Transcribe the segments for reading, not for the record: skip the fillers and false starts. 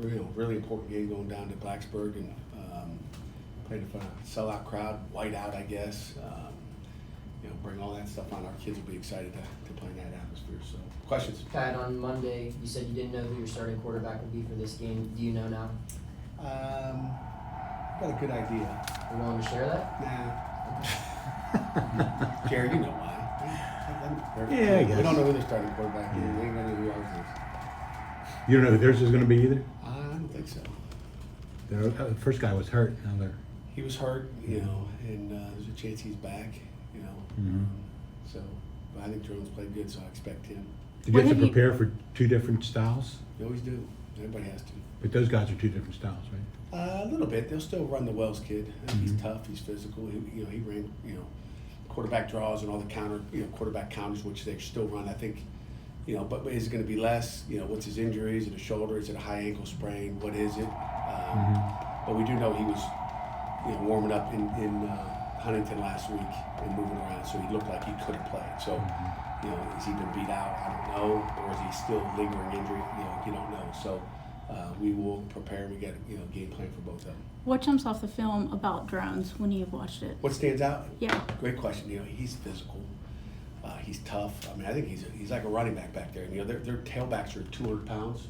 really important game going down to Blacksburg and playing in front of a sellout crowd, white out, I guess. Bring all that stuff on. Our kids will be excited to play in that atmosphere. So, questions? Pat, on Monday, you said you didn't know who your starting quarterback would be for this game. Do you know now? Got a good idea. You willing to share that? Nah. Jared, you know why. Yeah, I guess. We don't know who their starting quarterback is. We ain't gonna know who ours is. You don't know who theirs is going to be either? I don't think so. The first guy was hurt. Now they're... He was hurt, and there's a chance he's back, Mhm. So, but I think Drones played good, so I expect him. Did you have to prepare for two different styles? You always do. Everybody has to. But those guys are two different styles, right? A little bit. They'll still run the Wells kid. I think Mhm. He's tough. He's physical. He ran, quarterback draws and all the quarterback counters, which they still run. I think, but is it going to be less? What's his injury? Is it a shoulder? Is it a high ankle sprain? What is it? But we do know he was, warming up in Huntington last week and moving around, so he looked like he could have played. So, has he been beat out? I don't know. Or is he still lingering injury? You don't know. So, we will prepare. We got game plan for both of them. What jumps off the film about Drones when you've watched it? What stands out? Yeah. Great question. He's physical. He's tough. I mean, I think he's like a running back back there. Their tailbacks are 200 pounds,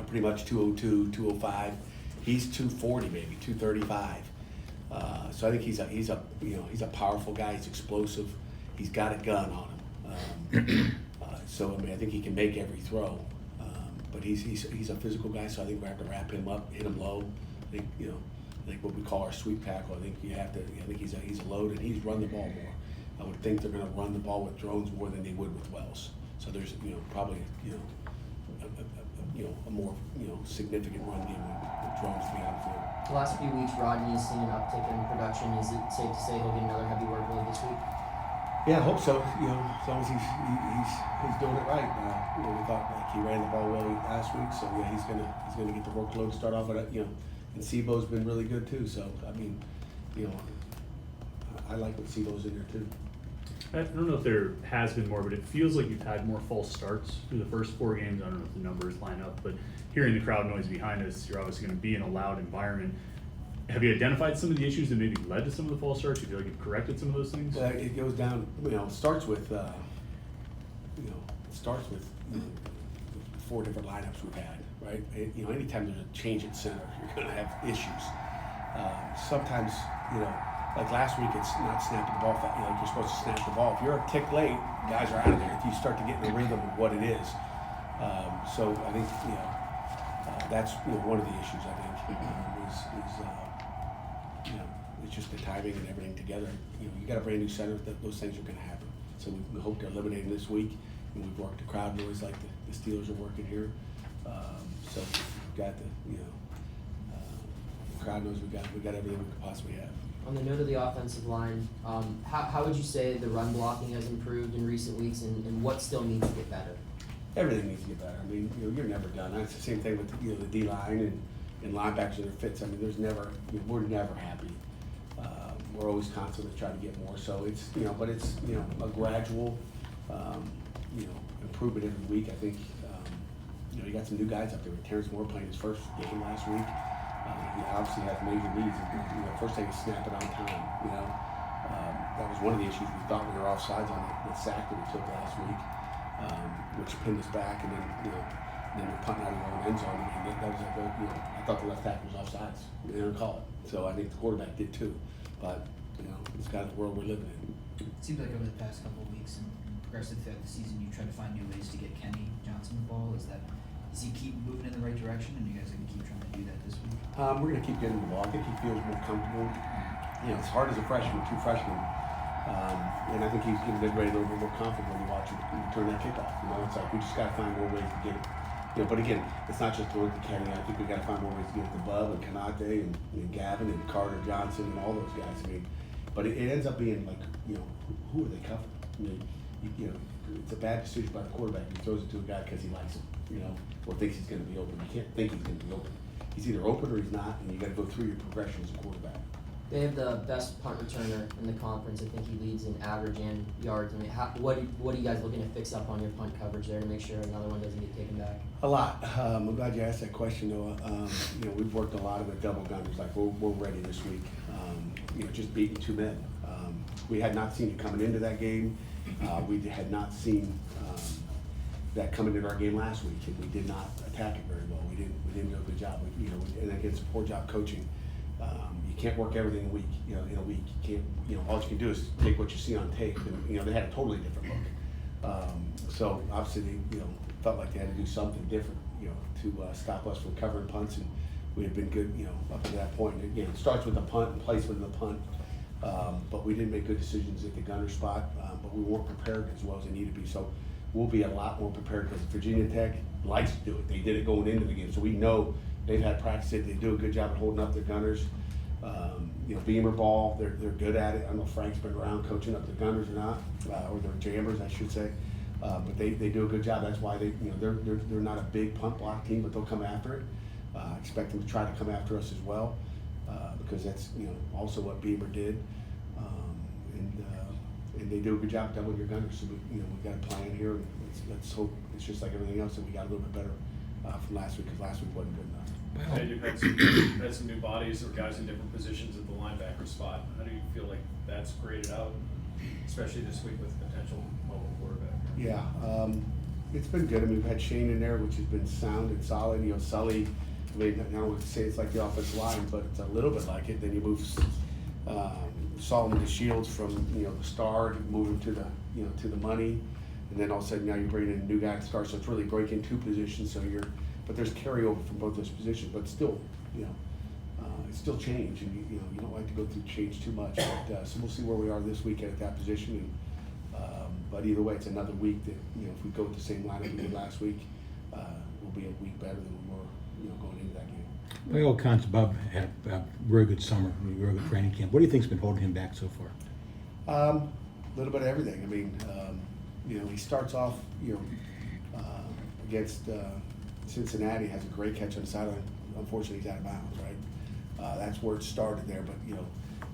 pretty much 202, 205. He's 240 maybe, 235. So I think he's a powerful guy. He's explosive. He's got a gun on him. So I mean, I think he can make every throw. But he's a physical guy, so I think we have to wrap him up, hit him low. I think what we call our sweep tackle. I think you have to. I think he's a load, and he's run the ball more. I would think they're going to run the ball with Drones more than they would with Wells. So there's probably a more significant run game with Drones to be on the field. The last few weeks, Rodney has seen an uptick in production. Is it safe to say he'll get another heavy workload this week? Yeah, I hope so. As long as he's doing it right. We thought he ran the ball well last week, so yeah, he's gonna get the workload to start off. But and Sebo's been really good too. So I mean, I like what Sebo's in there too. I don't know if there has been more, but it feels like you've had more false starts through the first 4 games. I don't know if the numbers line up, but hearing the crowd noise behind us, you're obviously going to be in a loud environment. Have you identified some of the issues that maybe led to some of the false starts? You feel like you've corrected some of those things? It goes down. Starts with 4 different lineups we've had. Right. Anytime there's a change at center, you're going to have issues. Sometimes like last week, it's not snapping the ball. You're supposed to snap the ball. If you're a tick late, guys are out of there. If you start to get in the rhythm of what it is, so I think that's one of the issues. I think it's just the timing and everything together. You got a brand new center. Those things are going to happen. So we hope to eliminate them this week. And we've worked the crowd noise like the Steelers are working here. So we've got the crowd noise. We got everything we could possibly have. On the note of the offensive line, how would you say the run blocking has improved in recent weeks, and what still needs to get better? Everything needs to get better. I mean, you're never done. That's the same thing with the D line and linebackers and their fits. I mean, we're never happy. We're always constantly trying to get more. So it's but it's a gradual improvement every week. I think you got some new guys up there. Terrence Moore playing his first game last week. He obviously has major needs. First thing is snap it on time. That was one of the issues. We thought we were offsides on the sack that we took last week, which pinned us back, and then then we're punting out of our own end zone. I mean, that was I thought the left tackle was offsides. They didn't call it, so I think the quarterback did too. But it's kind of the world we're living in. It seems like over the past couple of weeks and progressive throughout the season, you try to find new ways to get Kenny Johnson the ball. Does he keep moving in the right direction, and you guys are going to keep trying to do that this week? We're going to keep getting the ball. I think he feels more comfortable. It's hard as a freshman, 2 freshmen. And I think he's getting ready a little bit more confident when you watch him return that kickoff. It's like we just got to find more ways to get it. But again, it's not just throwing to Kenny. I think we got to find more ways to get it to Bub and Kanate and Gavin and Carter Johnson and all those guys. But it ends up being like, who are they covering? It's a bad decision by the quarterback. He throws it to a guy because he likes him, or thinks he's going to be open. You can't think he's going to be open. He's either open or he's not, and you got to go through your progression as a quarterback. They have the best punt returner in the conference. I think he leads in average and yards. I mean, what are you guys looking to fix up on your punt coverage there to make sure another one doesn't get taken back? A lot. I'm glad you asked that question, Noah. We've worked a lot of the double gunners. Like we're ready this week. Just beating 2 men. We had not seen it coming into that game. We had not seen that coming into our game last week, and we did not attack it very well. We didn't do a good job. And against poor job coaching. You can't work everything in a week. In a week you can't. All you can do is take what you see on tape, and they had a totally different look. So obviously they felt like they had to do something different, to stop us from covering punts, and we had been good, up to that point. And again, it starts with the punt and placement of the punt, but we didn't make good decisions at the gunner spot, but we weren't prepared as well as they needed to be. So we'll be a lot more prepared because Virginia Tech likes to do it. They did it going into the game, so we know they've had practice it. They do a good job of holding up their gunners. Beamer ball, they're good at it. I don't know if Frank's been around coaching up the gunners or not, or their jammers, I should say. But they do a good job. That's why they're not a big punt block team, but they'll come after it. I expect them to try to come after us as well, because that's also what Beamer did. And they do a good job doubling your gunners. So we got a plan here. And let's hope it's just like everything else that we got a little bit better from last week, because last week wasn't good enough. And you've had some new bodies or guys in different positions at the linebacker spot. How do you feel like that's graded out, especially this week with potential mobile quarterback? Yeah, it's been good. I mean, we've had Shane in there, which has been sound and solid. Sully, I mean, I don't want to say it's like the offensive line, but it's a little bit like it. Then you move Solomon to Shields from the star, you move him to the to the money, and then all of a sudden now you're bringing in a new guy to start. So it's really breaking 2 positions. So but there's carryover from both those positions, but still, it's still change, and you don't like to go through change too much. But so we'll see where we are this week at that position. And but either way, it's another week that if we go with the same lineup we did last week, we'll be a week better than we were going into that game. By all accounts, Bob had a very good summer, a very good training camp. What do you think's been holding him back so far? A little bit of everything. I mean, he starts off, against Cincinnati, has a great catch on the sideline. Unfortunately, he's out of bounds, right? That's where it started there.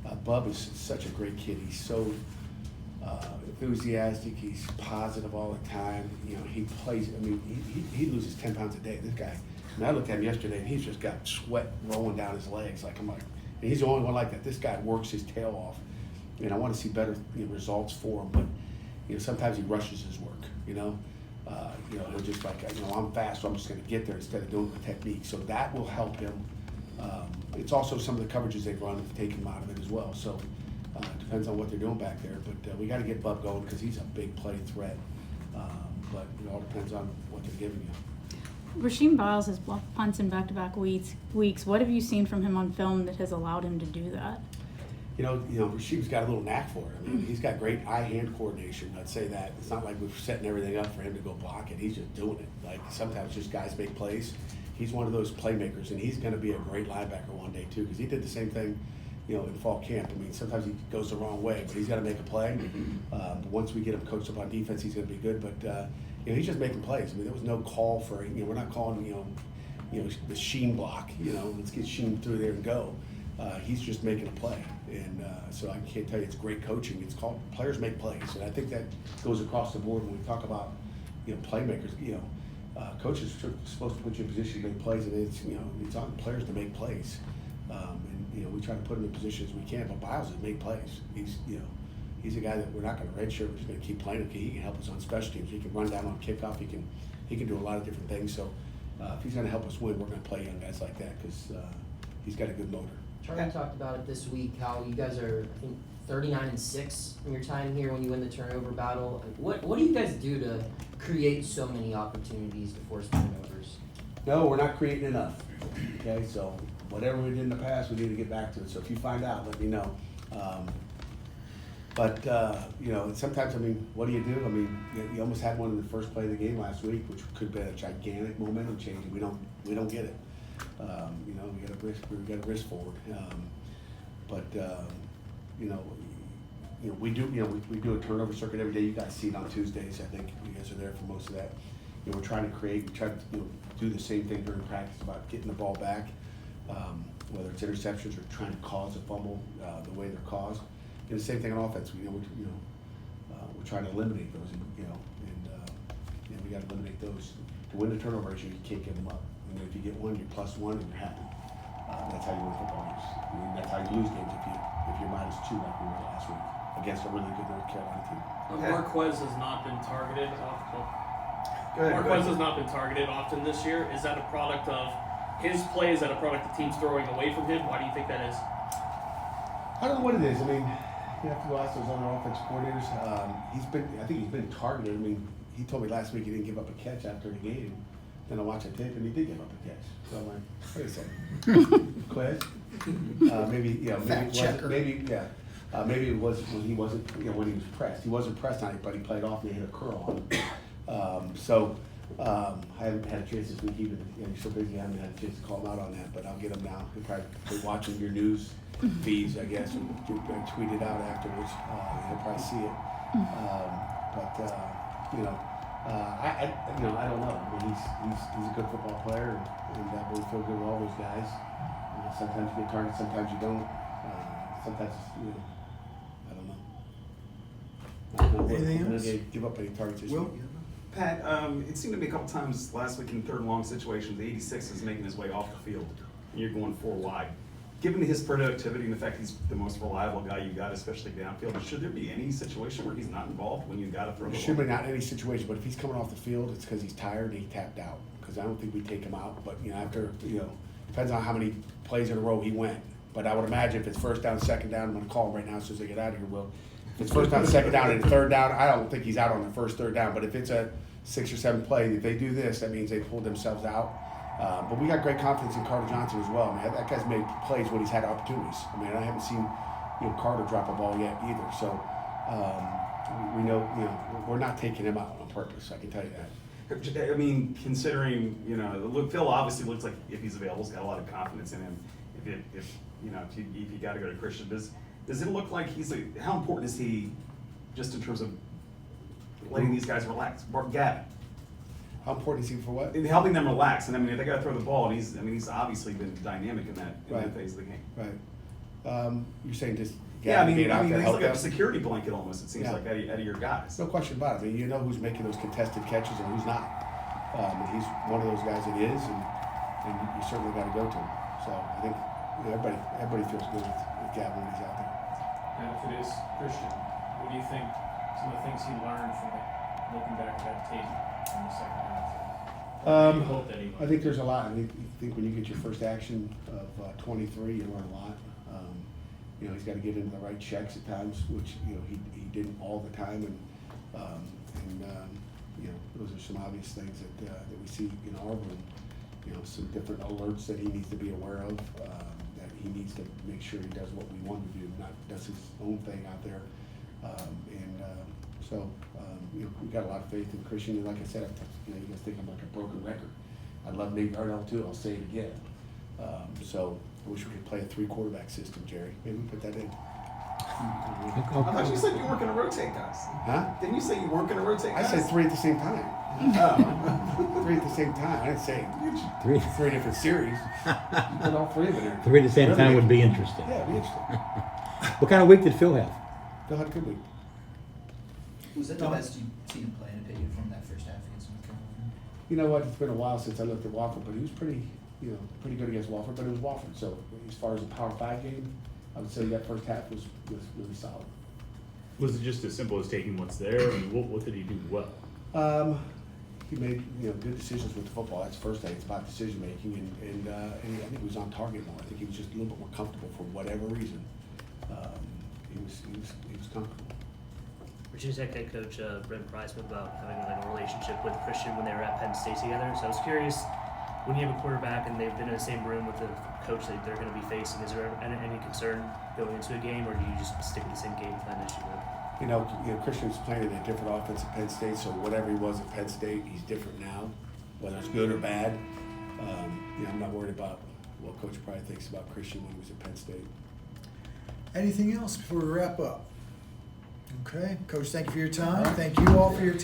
But Bub is such a great kid. He's so enthusiastic. He's positive all the time. He plays. I mean, he loses 10 pounds a day. This guy. I mean, I looked at him yesterday, and he's just got sweat rolling down his legs. I'm like, and he's the only one like that. This guy works his tail off, and I want to see better results for him. But sometimes he rushes his work. He'll just I'm fast, so I'm just going to get there instead of doing the technique. So that will help him. It's also some of the coverages they've run have taken him out of it as well. So it depends on what they're doing back there. But we got to get Bub going because he's a big play threat. But it all depends on what they're giving you. Rasheem Biles has blocked punts in back-to-back weeks. What have you seen from him on film that has allowed him to do that? Rasheem's got a little knack for it. I mean, he's got great eye-hand coordination. I'd say that. It's not like we're setting everything up for him to go block it. He's just doing it. Like, sometimes just guys make plays. He's one of those playmakers, and he's going to be a great linebacker one day, too, because he did the same thing, in fall camp. I mean, sometimes he goes the wrong way, but he's got to make a play. But once we get him coached up on defense, he's going to be good. But, he's just making plays. I mean, there was no call for, we're not calling, the Sheen block, let's get Sheen through there and go. He's just making a play. And so I can't tell you it's great coaching. It's called players make plays. And I think that goes across the board when we talk about, playmakers. Coaches are supposed to put you in position to make plays, and it's on players to make plays. And we try to put him in position as we can. But Biles has made plays. He's a guy that we're not going to redshirt. We're just going to keep playing him. He can help us on special teams. He can run down on kickoff. He can do a lot of different things. So if he's going to help us win, we're going to play young guys like that because he's got a good motor. Charlie talked about it this week, how you guys are, I think, 39-6 in your time here when you win the turnover battle. What do you guys do to create so many opportunities to force turnovers? No, we're not creating enough. Okay, so whatever we did in the past, we need to get back to it. So if you find out, let me know. Sometimes, what do? I mean, you almost had one in the first play of the game last week, which could be a gigantic momentum change, and we don't get it. We got a risk forward. We do a turnover circuit every day. You guys see it on Tuesdays. I think you guys are there for most of that. We're trying to create. We try to do the same thing during practice about getting the ball back. whether it's interceptions or trying to cause a fumble the way they're caused. And the same thing on offense. We're trying to eliminate those, and we got to eliminate those. To win the turnover ratio, you can't give them up. And if you get one, you're +1 and you're happy. That's how you win football games. I mean, that's how you lose games if you're -2 like we were last week against a really good North Carolina team. Okay. Marquez has not been targeted often. Go ahead, Marquez has not been targeted often this year. Is that a product of his play? Is that a product the team's throwing away from him? Why do you think that is? I don't know what it is. I mean, you have to go ask those other offensive coordinators. I think he's been targeted. I mean, he told me last week he didn't give up a catch after the game. Then I watched the tape and he did give up a catch. So I'm like, wait a second. Quiz? Maybe it was when he wasn't, when he was pressed. He wasn't pressed on it, but he played off and he hit a curl on him. I haven't had a chance this week even. You're so busy, I haven't had a chance to call him out on that, but I'll get him now. He'll probably be watching your news feeds, I guess, and tweet it out afterwards. He'll probably see it. I don't know. I mean, he's a good football player, and that would feel good with all those guys. Sometimes you get targeted, sometimes you don't. Sometimes, I don't know. Anything else? Give up any targets this Will? week. Pat, it seemed to me a couple times last week in third and long situations, the 86 is making his way off the field, and you're going 4 wide. Given his productivity and the fact he's the most reliable guy you got, especially downfield, should there be any situation where he's not involved when you got to throw the ball? Should be not any situation, but if he's coming off the field, it's because he's tired and he tapped out. Because I don't think we take him out, but after depends on how many plays in a row he went. But I would imagine if it's first down, second down, I'm going to call him right now as soon as I get out of here. Will, if it's first down, second down, and third down, I don't think he's out on the first third down. But if it's a 6 or 7 play, if they do this, that means they pulled themselves out. But we got great confidence in Carter Johnson as well. I mean, that guy's made plays when he's had opportunities. I mean, I haven't seen Carter drop a ball yet either. So we know we're not taking him out on purpose. I can tell you that. I mean, considering Phil obviously looks like if he's available, he's got a lot of confidence in him. If you got to go to Christian, does it look like how important is he, just in terms of letting these guys relax? Gavin. How important is he for what? In helping them relax, and I mean, if they got to throw the ball, and he's obviously been dynamic in that phase of the game. Right. You're saying just Yeah, I mean, being out there he's help like them? a security blanket almost. It seems Yeah. like out of your guys. No question about it. I mean, you know who's making those contested catches and who's not. And he's one of those guys that is, and you certainly got to go to him. So I think everybody feels good with Gavin when he's out there. And if it is Christian, what do you think some of the things he learned from looking back at that tape in the second half? You hope that he I think there's a lot. I think when you get your first action of 23, you learn a lot. He's got to get into the right checks at times, which he didn't all the time, and those are some obvious things that we see in our room. Some different alerts that he needs to be aware of. That he needs to make sure he does what we want him to do, not does his own thing out there. We've got a lot of faith in Christian. And like I said, you guys think I'm like a broken record. I love Nate Yardell too. I'll say it again. I wish we could play a 3-quarterback system, Jerry. Maybe we put that in. I thought you said you weren't going to rotate guys. Huh? Didn't you say you weren't going to rotate I guys? said 3 at the same time. Oh. 3 at the same time. I didn't say 3 3 different series. You put all 3 of it in. 3 at the same Really time make- would be interesting. Yeah, it'd be interesting. What kind of week did Phil have? Phil had a good week. Was that the best you've seen him play in opinion from that first half against North Carolina? You know what? It's been a while since I looked at Wofford, but he was pretty good against Wofford. But it was Wofford. So as far as a Power 5 game, I would say that first half was really solid. Was it just as simple as taking what's there? I mean, what did he do well? He made good decisions with the football. That's the first thing. It's about decision making, and I think he was on target more. I think he was just a little bit more comfortable for whatever reason. He was comfortable. Virginia Tech head coach Brent Price spoke about having a relationship with Christian when they were at Penn State together. So I was curious, when you have a quarterback and they've been in the same room with the coach that they're going to be facing, is there any concern going into a game, or do you just stick with the same game plan as you would? Christian's playing in a different offense at Penn State, so whatever he was at Penn State, he's different now, whether it's good or bad. I'm not worried about what Coach Pride thinks about Christian when he was at Penn State. Anything else before we wrap up? Okay, Coach, thank you for your time. Thank you all for your time.